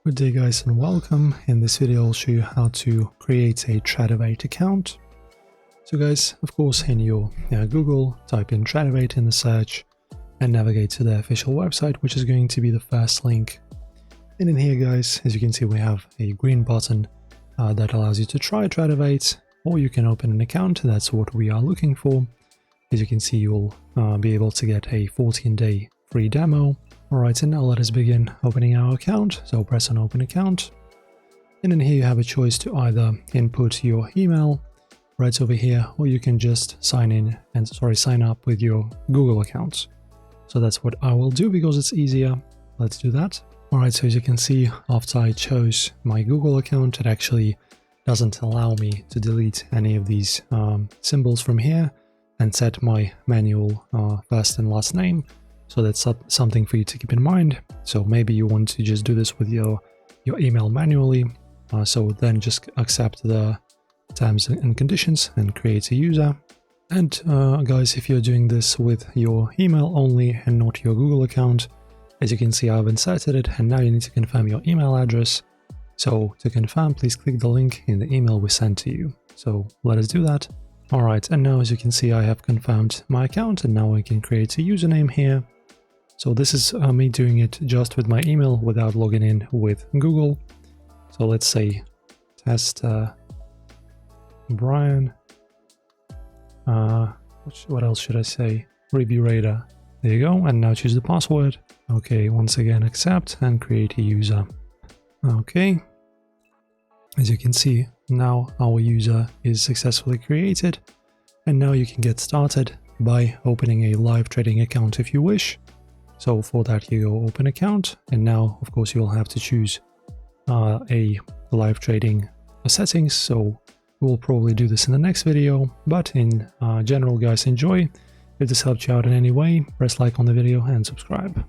Good day guys and welcome. In this video I'll show you how to create a Tradovate account. So guys, of course in your Google, type in Tradovate in the search and navigate to the official website, which is going to be the first link. And in here guys, as you can see, we have a green button that allows you to try Tradovate, or you can open an account. That's what we are looking for. As you can see, you'll be able to get a 14-day free demo. Alright, and now let us begin opening our account. So press on open account. And in here you have a choice to either input your email right over here, or you can just sign up with your Google account. So that's what I will do because it's easier. Let's do that. Alright, so as you can see, after I chose my Google account, it actually doesn't allow me to delete any of these symbols from here and set my manual first and last name. So that's something for you to keep in mind. So maybe you want to just do this with your email manually. So then just accept the terms and conditions and create a user. And guys, if you're doing this with your email only and not your Google account, as you can see, I've inserted it, and now you need to confirm your email address. So to confirm, please click the link in the email we sent to you. So let us do that. Alright, and now as you can see, I have confirmed my account, and now I can create a username here. So this is me doing it just with my email without logging in with Google. So let's say test Brian. What else should I say? Review Radar. There you go. And now choose the password. Okay, once again accept and create a user. Okay. As you can see, now our user is successfully created. And now you can get started by opening a live trading account if you wish. So for that you go open account, and now of course you'll have to choose a live trading settings. So we'll probably do this in the next video, but in general guys, enjoy. If this helped you out in any way, press like on the video and subscribe.